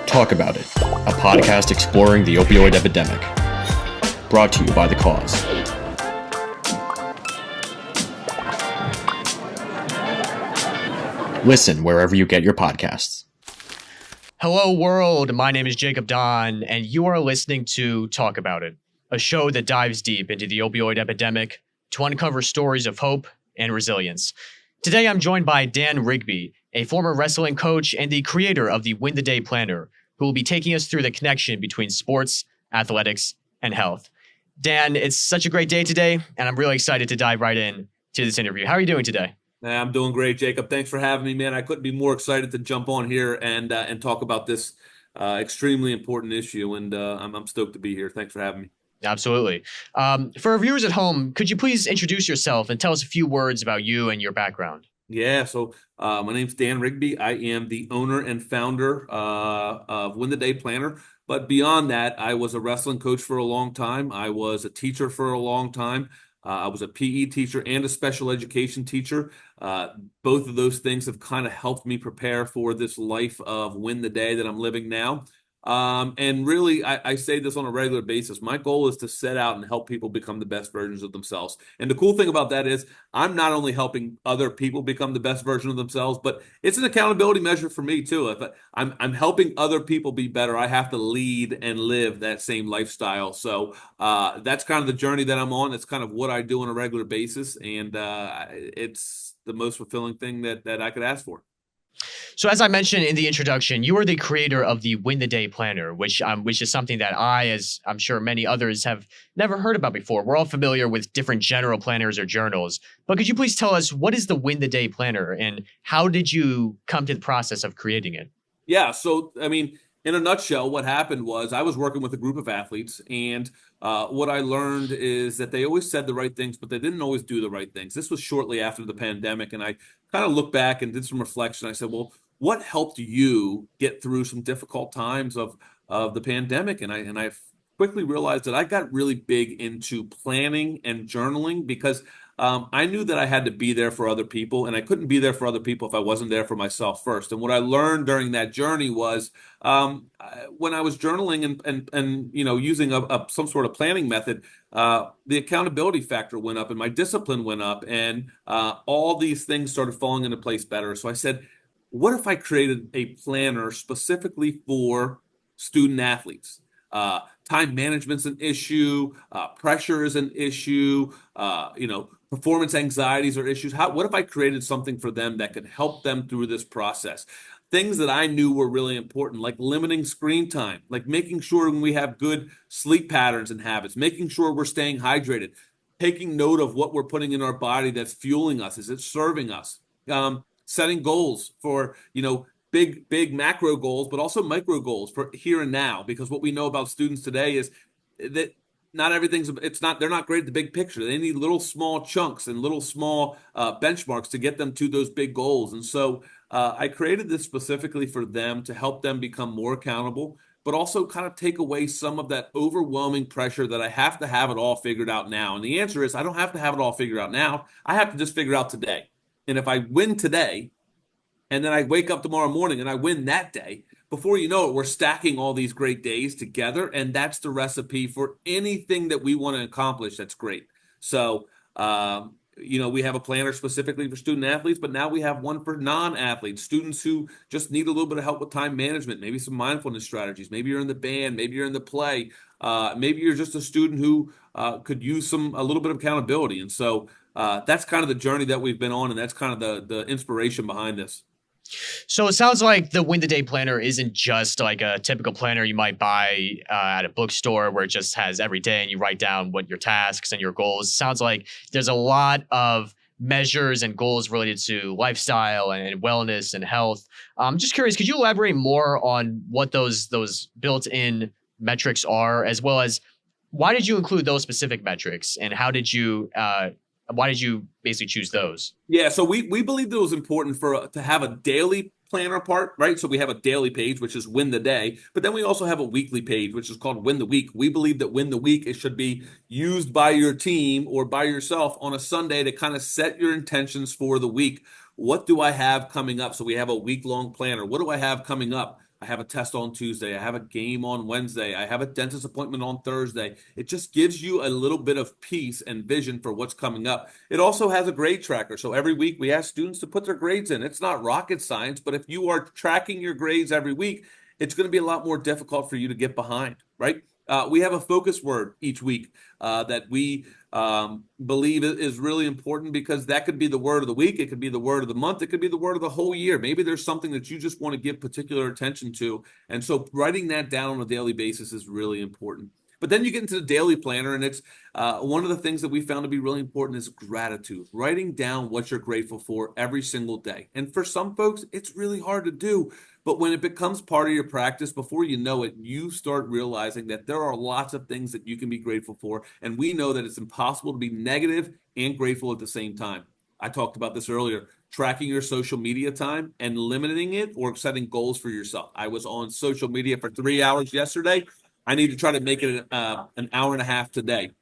Talk About It, a podcast exploring the opioid epidemic. Brought to you by The Cause. Listen wherever you get your podcasts. Hello, world. My name is Jacob Don, and you are listening to Talk About It, a show that dives deep into the opioid epidemic to uncover stories of hope and resilience. Today, I'm joined by Dan Rigby, a former wrestling coach and the creator of the Win the Day Planner, who will be taking us through the connection between sports, athletics, and health. Dan, it's such a great day today, and I'm really excited to dive right in to this interview. How are you doing today? I'm doing great, Jacob. Thanks for having me, man. I couldn't be more excited to jump on here and talk about this extremely important issue, and I'm stoked to be here. Thanks for having me. Absolutely. For our viewers at home, could you please introduce yourself and tell us a few words about you and your background? Yeah, so my name's Dan Rigby. I am the owner and founder of Win the Day Planner. But beyond that, I was a wrestling coach for a long time. I was a teacher for a long time. I was a PE teacher and a special education teacher. Both of those things have kind of helped me prepare for this life of Win the Day that I'm living now. And really, I say this on a regular basis. My goal is to set out and help people become the best versions of themselves. And the cool thing about that is I'm not only helping other people become the best version of themselves, but it's an accountability measure for me too. If I'm helping other people be better, I have to lead and live that same lifestyle. So that's kind of the journey that I'm on. It's kind of what I do on a regular basis. And it's the most fulfilling thing that I could ask for. So as I mentioned in the introduction, you are the creator of the Win the Day Planner, which is something that I, as I'm sure many others, have never heard about before. We're all familiar with different general planners or journals, but could you please tell us what is the Win the Day Planner and how did you come to the process of creating it? Yeah, so I mean, in a nutshell, what happened was I was working with a group of athletes, and what I learned is that they always said the right things, but they didn't always do the right things. This was shortly after the pandemic, and I kind of looked back and did some reflection. I said, well, what helped you get through some difficult times of the pandemic? And I quickly realized that I got really big into planning and journaling because I knew that I had to be there for other people, and I couldn't be there for other people if I wasn't there for myself first. And what I learned during that journey was when I was journaling and using some sort of planning method, the accountability factor went up, and my discipline went up, and all these things started falling into place better. So I said, what if I created a planner specifically for student athletes? Time management's an issue, pressure is an issue, performance anxieties are issues. What if I created something for them that could help them through this process? Things that I knew were really important, like limiting screen time, like making sure when we have good sleep patterns and habits, making sure we're staying hydrated, taking note of what we're putting in our body that's fueling us. Is it serving us? Setting goals for, big macro goals, but also micro goals for here and now, because what we know about students today is that they're not great at the big picture. They need little small chunks and little small benchmarks to get them to those big goals. And so I created this specifically for them to help them become more accountable, but also kind of take away some of that overwhelming pressure that I have to have it all figured out now. And the answer is I don't have to have it all figured out now. I have to just figure it out today. And if I win today, and then I wake up tomorrow morning and I win that day, before you know it, we're stacking all these great days together. And that's the recipe for anything that we want to accomplish. That's great. So, we have a planner specifically for student athletes, but now we have one for non-athletes, students who just need a little bit of help with time management, maybe some mindfulness strategies. Maybe you're in the band, maybe you're in the play. Maybe you're just a student who could use a little bit of accountability. And so that's kind of the journey that we've been on. And that's kind of the inspiration behind this. So it sounds like the Win the Day Planner isn't just like a typical planner you might buy at a bookstore where it just has every day and you write down what your tasks and your goals. It sounds like there's a lot of measures and goals related to lifestyle and wellness and health. I'm just curious, could you elaborate more on what those built-in metrics are, as well as why did you include those specific metrics and why did you basically choose those? Yeah, so we believed it was important to have a daily planner part, right? So we have a daily page, which is Win the Day, but then we also have a weekly page, which is called Win the Week. We believe that Win the Week, it should be used by your team or by yourself on a Sunday to kind of set your intentions for the week. what do I have coming up? So we have a week-long planner. What do I have coming up? I have a test on Tuesday. I have a game on Wednesday. I have a dentist appointment on Thursday. It just gives you a little bit of peace and vision for what's coming up. It also has a grade tracker. So every week we ask students to put their grades in. It's not rocket science, but if you are tracking your grades every week, it's going to be a lot more difficult for you to get behind, right? We have a focus word each week that we believe is really important, because that could be the word of the week. It could be the word of the month. It could be the word of the whole year. Maybe there's something that you just want to give particular attention to. And so writing that down on a daily basis is really important. But then you get into the daily planner, and it's one of the things that we found to be really important is gratitude, writing down what you're grateful for every single day. And for some folks, it's really hard to do. But when it becomes part of your practice, before you know it, you start realizing that there are lots of things that you can be grateful for. And we know that it's impossible to be negative and grateful at the same time. I talked about this earlier, tracking your social media time and limiting it, or setting goals for yourself. I was on social media for 3 hours yesterday. I need to try to make it an hour and a half today.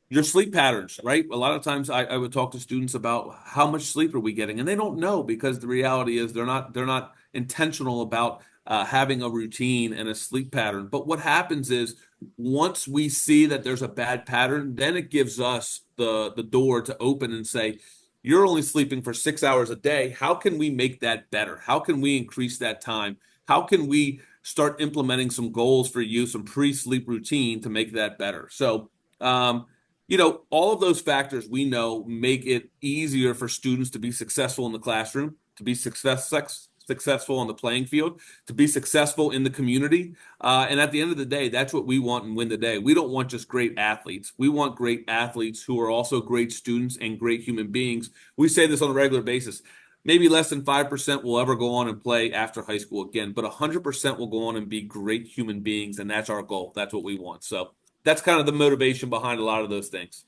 Your sleep patterns, right? A lot of times I would talk to students about how much sleep are we getting, and they don't know, because the reality is they're not intentional about having a routine and a sleep pattern. But what happens is, once we see that there's a bad pattern, then it gives us the door to open and say, you're only sleeping for 6 hours a day. How can we make that better? How can we increase that time? How can we start implementing some goals for you, some pre-sleep routine to make that better? So, all of those factors we know make it easier for students to be successful in the classroom, to be successful on the playing field, to be successful in the community. And at the end of the day, that's what we want and win the day. We don't want just great athletes. We want great athletes who are also great students and great human beings. We say this on a regular basis. Maybe less than 5% will ever go on and play after high school again, but 100% will go on and be great human beings, and that's our goal. That's what we want. So that's kind of the motivation behind a lot of those things.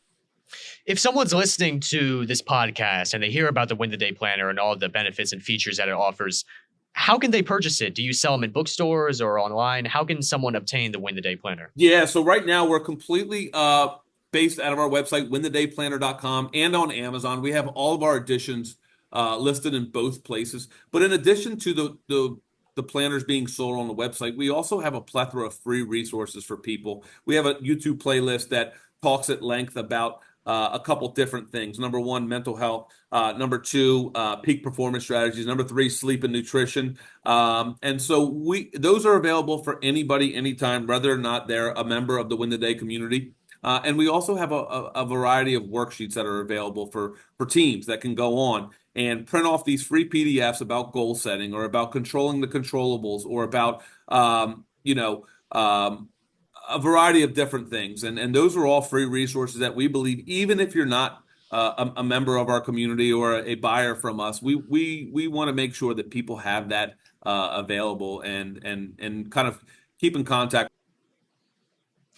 If someone's listening to this podcast and they hear about the Win the Day Planner and all the benefits and features that it offers, how can they purchase it? Do you sell them in bookstores or online? How can someone obtain the Win the Day Planner? Yeah, so right now we're completely based out of our website, winthedayplanner.com, and on Amazon. We have all of our editions listed in both places. But in addition to the planners being sold on the website, we also have a plethora of free resources for people. We have a YouTube playlist that talks at length about a couple different things. Number one, mental health. Number two, peak performance strategies. Number three, sleep and nutrition. And so those are available for anybody, anytime, whether or not they're a member of the Win the Day community. And we also have a variety of worksheets that are available for teams that can go on and print off these free PDFs about goal setting, or about controlling the controllables, or about a variety of different things. And those are all free resources that we believe, even if you're not a member of our community or a buyer from us, we want to make sure that people have that available and kind of keep in contact.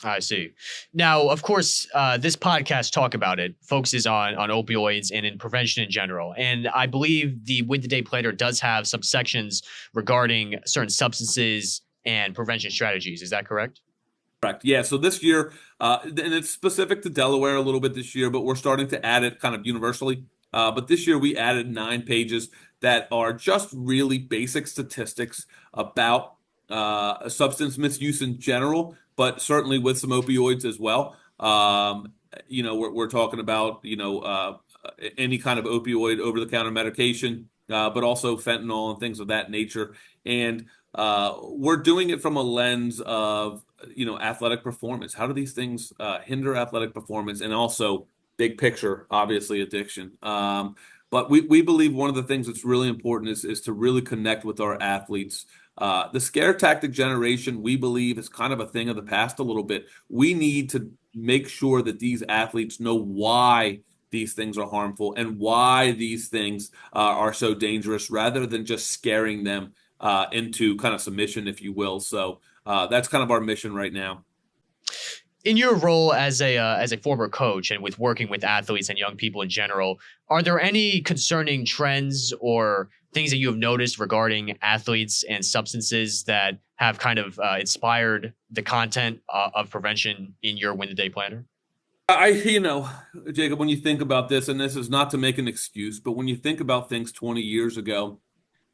I see. Now, of course, this podcast, Talk About It, focuses on opioids and in prevention in general. And I believe the Win the Day Planner does have some sections regarding certain substances and prevention strategies. Is that correct? Correct. Yeah. So this year, and it's specific to Delaware a little bit this year, but we're starting to add it kind of universally. But this year we added 9 pages that are just really basic statistics about substance misuse in general, but certainly with some opioids as well. We're talking about, any kind of opioid over-the-counter medication, but also fentanyl and things of that nature. And we're doing it from a lens of, athletic performance. How do these things hinder athletic performance? And also, big picture, obviously, addiction. But we believe one of the things that's really important is to really connect with our athletes. The scare tactic generation, we believe, is kind of a thing of the past a little bit. We need to make sure that these athletes know why these things are harmful and why these things are so dangerous, rather than just scaring them into kind of submission, if you will. So that's kind of our mission right now. In your role as a former coach and with working with athletes and young people in general, are there any concerning trends or things that you have noticed regarding athletes and substances that have kind of inspired the content of prevention in your Win the Day Planner? Jacob, when you think about this, and this is not to make an excuse, but when you think about things 20 years ago,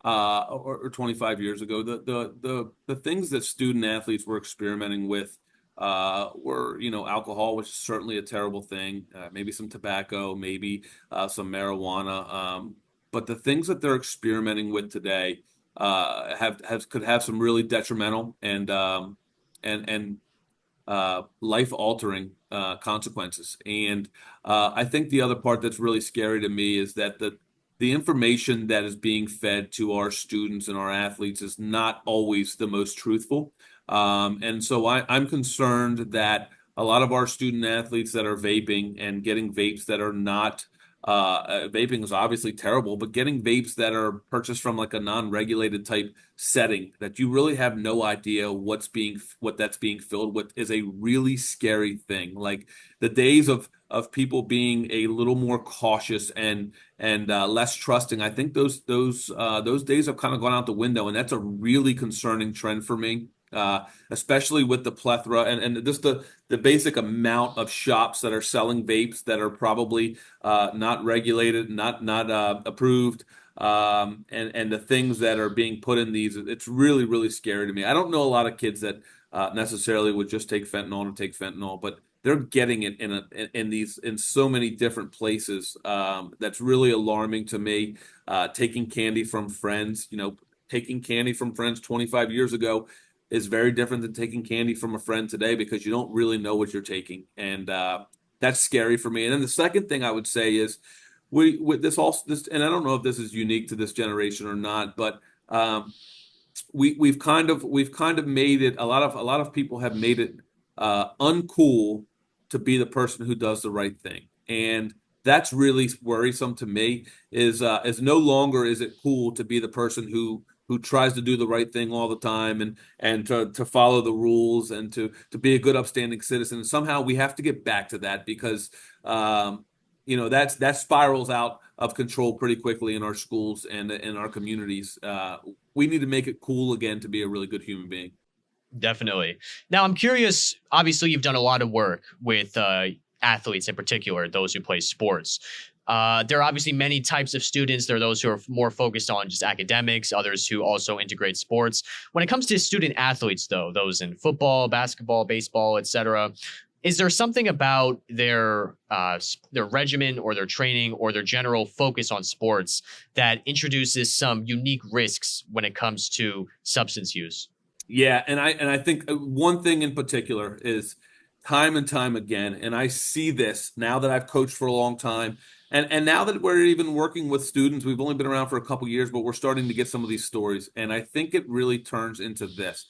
or 25 years ago, the things that student athletes were experimenting with were, alcohol, which is certainly a terrible thing, maybe some tobacco, maybe some marijuana. But the things that they're experimenting with today could have some really detrimental and life altering consequences. And I think the other part that's really scary to me is that the information that is being fed to our students and our athletes is not always the most truthful. And so I'm concerned that a lot of our student athletes that are vaping and getting vapes that are not vaping is obviously terrible, but getting vapes that are purchased from like a non-regulated type setting that you really have no idea what that's being filled with is a really scary thing. Like the days of people being a little more cautious and less trusting, I think those days have kind of gone out the window, and that's a really concerning trend for me. Especially with the plethora and just the basic amount of shops that are selling vapes that are probably not regulated, not approved, and the things that are being put in these, it's really, really scary to me. I don't know a lot of kids that necessarily would just take fentanyl to take fentanyl, but they're getting it in so many different places. That's really alarming to me. Taking candy from friends, taking candy from friends 25 years ago is very different than taking candy from a friend today because you don't really know what you're taking. And that's scary for me. And then the second thing I would say is with this, and I don't know if this is unique to this generation or not, but we've kind of made it, a lot of people have made it uncool to be the person who does the right thing. And that's really worrisome to me is no longer is it cool to be the person who tries to do the right thing all the time and to follow the rules and to be a good upstanding citizen. And somehow we have to get back to that because that spirals out of control pretty quickly in our schools and in our communities. We need to make it cool again to be a really good human being. Definitely. Now, I'm curious. Obviously, you've done a lot of work with athletes in particular, those who play sports. There are obviously many types of students. There are those who are more focused on just academics, others who also integrate sports. When it comes to student athletes, though, those in football, basketball, baseball, etc., is there something about their regimen or their training or their general focus on sports that introduces some unique risks when it comes to substance use? Yeah, and I think one thing in particular is time and time again, and I see this now that I've coached for a long time, and now that we're even working with students, we've only been around for a couple years, but we're starting to get some of these stories, and I think it really turns into this.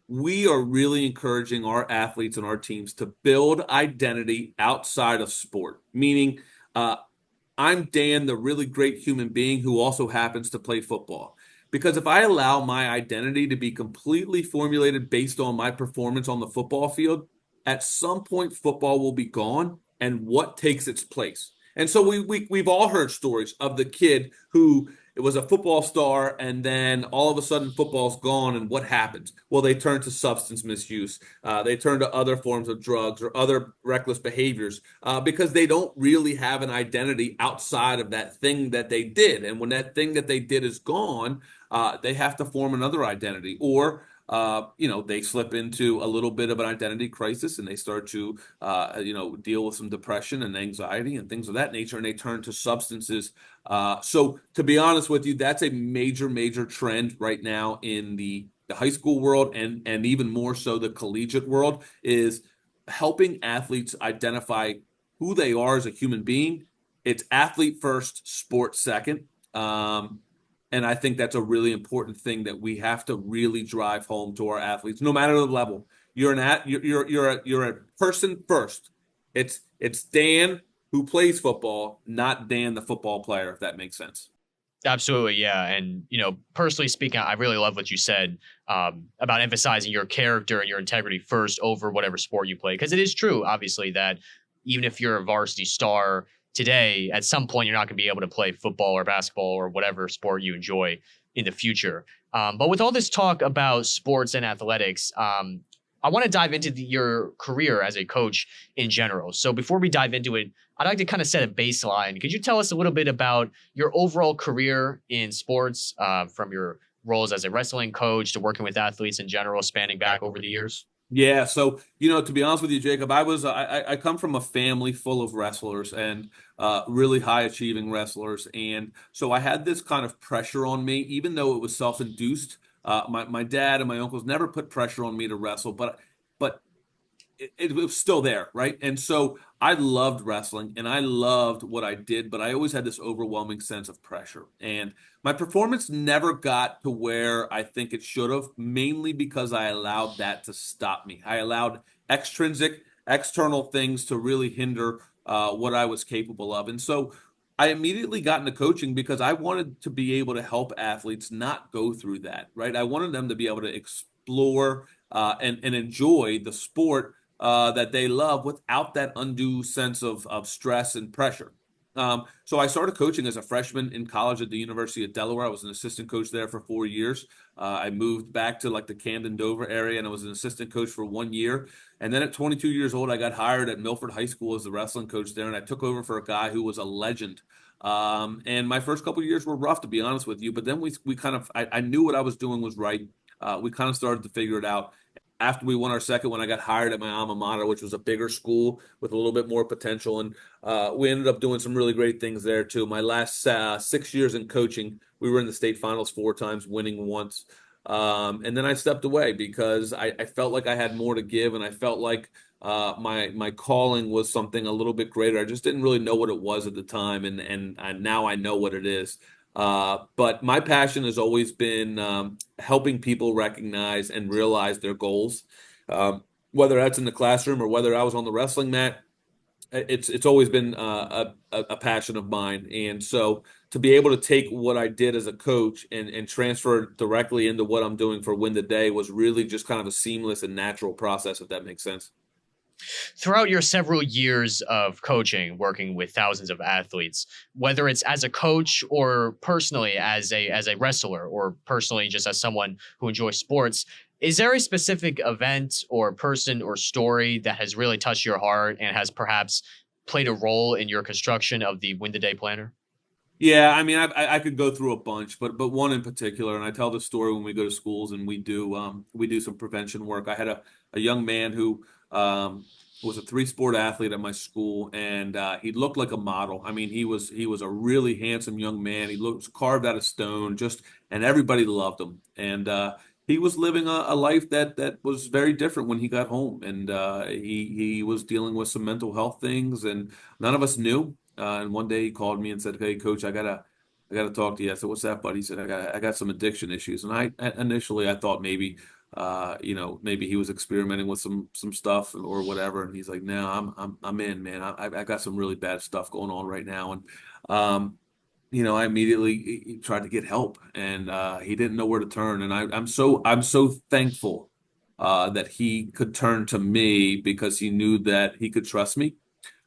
We are really encouraging our athletes and our teams to build identity outside of sport, meaning I'm Dan, the really great human being who also happens to play football. Because if I allow my identity to be completely formulated based on my performance on the football field, at some point football will be gone, and what takes its place? And so we've all heard stories of the kid who it was a football star, and then all of a sudden football's gone, and what happens? Well, they turn to substance misuse. They turn to other forms of drugs or other reckless behaviors because they don't really have an identity outside of that thing that they did. And when that thing that they did is gone, they have to form another identity, or they slip into a little bit of an identity crisis and they start to deal with some depression and anxiety and things of that nature, and they turn to substances. So to be honest with you, that's a major trend right now in the high school world, and even more so the collegiate world, is helping athletes identify who they are as a human being. It's athlete first, sport second. And I think that's a really important thing that we have to really drive home to our athletes, no matter the level. You're a person first. It's Dan who plays football, not Dan the football player, if that makes sense. Absolutely, yeah. And, personally speaking, I really love what you said about emphasizing your character and your integrity first over whatever sport you play. Because it is true, obviously, that even if you're a varsity star today, at some point, you're not going to be able to play football or basketball or whatever sport you enjoy in the future. But with all this talk about sports and athletics, I want to dive into your career as a coach in general. So before we dive into it, I'd like to kind of set a baseline. Could you tell us a little bit about your overall career in sports, from your roles as a wrestling coach to working with athletes in general, spanning back over the years? Yeah, so to be honest with you, Jacob, I come from a family full of wrestlers and really high achieving wrestlers, and so I had this kind of pressure on me, even though it was self-induced. My dad and my uncles never put pressure on me to wrestle, but it was still there, right? And so I loved wrestling and I loved what I did, but I always had this overwhelming sense of pressure. And my performance never got to where I think it should have, mainly because I allowed that to stop me. I allowed external things to really hinder what I was capable of. And so I immediately got into coaching because I wanted to be able to help athletes not go through that, right? I wanted them to be able to explore and enjoy the sport that they love without that undue sense of stress and pressure. So I started coaching as a freshman in college at the University of Delaware. I was an assistant coach there for 4 years. I moved back to like the Camden, Dover area, and I was an assistant coach for 1 year. And then at 22 years old, I got hired at Milford High School as the wrestling coach there, and I took over for a guy who was a legend. And my first couple of years were rough, to be honest with you. But then we kind of I knew what I was doing was right. We kind of started to figure it out. After we won our second one, I got hired at my alma mater, which was a bigger school with a little bit more potential. And we ended up doing some really great things there, too. My last 6 years in coaching, we were in the state finals 4 times, winning once. And then I stepped away because I felt like I had more to give. And I felt like my calling was something a little bit greater. I just didn't really know what it was at the time. And now I know what it is. But my passion has always been helping people recognize and realize their goals, whether that's in the classroom or whether I was on the wrestling mat. It's always been a passion of mine. And so to be able to take what I did as a coach and transfer it directly into what I'm doing for Win the Day was really just kind of a seamless and natural process, if that makes sense. Throughout your several years of coaching, working with thousands of athletes, whether it's as a coach or personally as a wrestler or personally just as someone who enjoys sports, is there a specific event or person or story that has really touched your heart and has perhaps played a role in your construction of the Win the Day planner? Yeah, I mean, I could go through a bunch, but one in particular, and I tell the story when we go to schools and we do some prevention work. I had a young man who was a 3-sport athlete at my school, and he looked like a model. I mean, he was a really handsome young man. He looked carved out of stone, and everybody loved him. And he was living a life that was very different when he got home, and he was dealing with some mental health things, and none of us knew. And one day he called me and said, "Hey, coach, I gotta talk to you." I said, "What's that, buddy?" He said, "I got some addiction issues." And initially I thought maybe, maybe he was experimenting with some stuff or whatever. And he's like, "No, I'm in, man. I got some really bad stuff going on right now." And I immediately tried to get help, and he didn't know where to turn. And I'm so thankful that he could turn to me because he knew that he could trust me.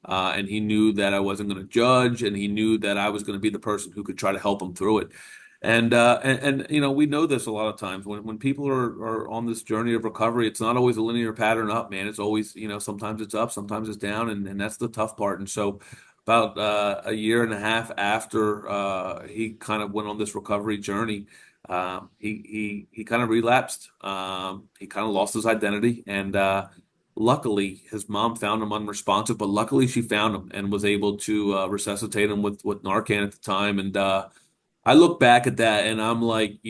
And he knew that I wasn't going to judge, and he knew that I was going to be the person who could try to help him through it. And we know this a lot of times when people are on this journey of recovery. It's not always a linear pattern up, man. It's always, sometimes it's up, sometimes it's down, and that's the tough part. And so about a year and a half after he kind of went on this recovery journey, he kind of relapsed. He kind of lost his identity, and luckily, his mom found him unresponsive, but luckily she found him and was able to resuscitate him with Narcan at the time. And I look back at that and I'm like,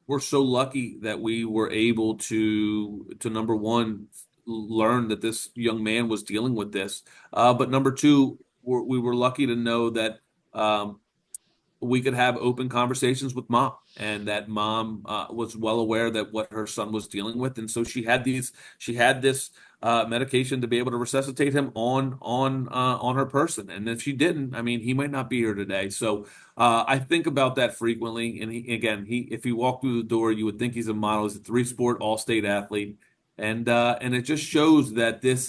we're so lucky that we were able to number one, learn that this young man was dealing with this. But number two, we were lucky to know that we could have open conversations with mom, and that mom was well aware that what her son was dealing with. And so she had this medication to be able to resuscitate him on her person. And if she didn't, I mean, he might not be here today. So I think about that frequently. And if he walked through the door, you would think he's a model. He's a 3-sport all-state athlete. And it just shows that this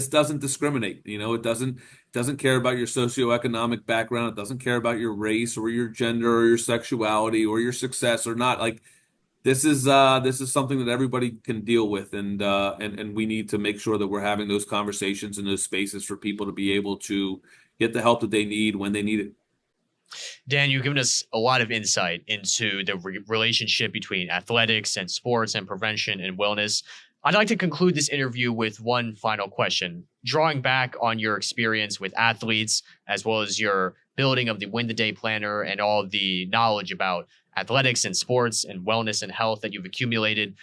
doesn't discriminate. It doesn't care about your socioeconomic background. It doesn't care about your race or your gender or your sexuality or your success or not. Like, this is something that everybody can deal with, and we need to make sure that we're having those conversations in those spaces for people to be able to get the help that they need when they need it. Dan, you've given us a lot of insight into the relationship between athletics and sports and prevention and wellness. I'd like to conclude this interview with one final question. Drawing back on your experience with athletes, as well as your building of the Win the Day planner and all the knowledge about athletics and sports and wellness and health that you've accumulated,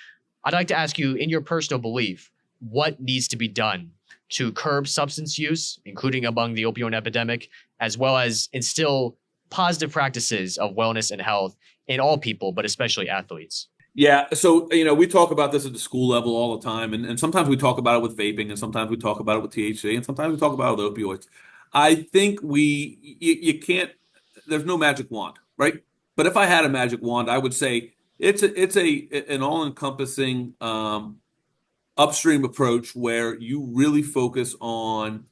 I'd like to ask you, in your personal belief, what needs to be done to curb substance use, including among the opioid epidemic, as well as instill positive practices of wellness and health in all people, but especially athletes? Yeah. So, we talk about this at the school level all the time. And sometimes we talk about it with vaping, and sometimes we talk about it with THC, and sometimes we talk about it with opioids. I think you can't, there's no magic wand, right? But if I had a magic wand, I would say it's an all-encompassing upstream approach where you really focus on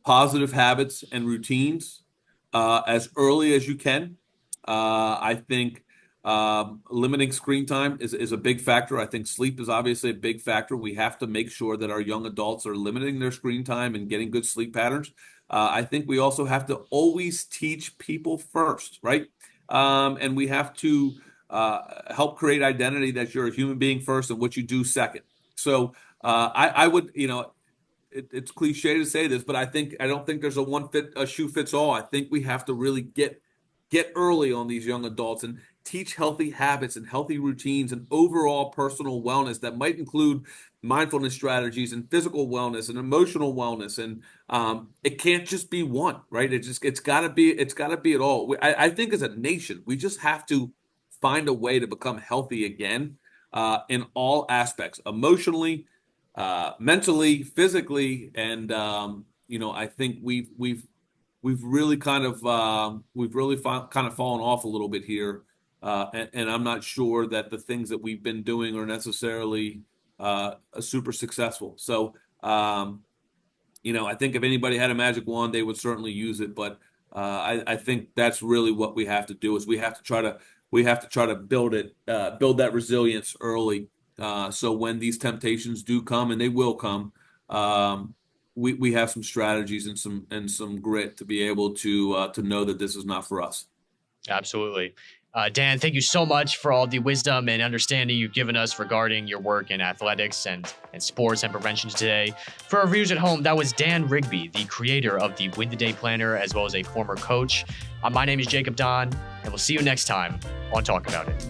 positive habits and routines as early as you can. I think limiting screen time is a big factor. I think sleep is obviously a big factor. We have to make sure that our young adults are limiting their screen time and getting good sleep patterns. I think we also have to always teach people first, right? And we have to help create identity that you're a human being first and what you do second. So I would, it's cliche to say this, but I don't think there's a shoe fits all. I think we have to really get early on these young adults and teach healthy habits and healthy routines and overall personal wellness that might include mindfulness strategies and physical wellness and emotional wellness. And it can't just be one, right? It's gotta be it all. I think as a nation, we just have to find a way to become healthy again in all aspects, emotionally, mentally, physically. And, I think we've really kind of fallen off a little bit here. And I'm not sure that the things that we've been doing are necessarily super successful. So, I think if anybody had a magic wand, they would certainly use it. But I think that's really what we have to do is we have to try to build that resilience early. So when these temptations do come, and they will come, we have some strategies and some grit to be able to know that this is not for us. Absolutely. Dan, thank you so much for all the wisdom and understanding you've given us regarding your work in athletics and sports and prevention today. For our viewers at home, that was Dan Rigby, the creator of the Win the Day Planner, as well as a former coach. My name is Jacob Don, and we'll see you next time on Talk About It.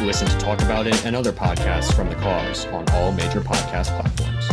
Listen to Talk About It and other podcasts from The Cause on all major podcast platforms.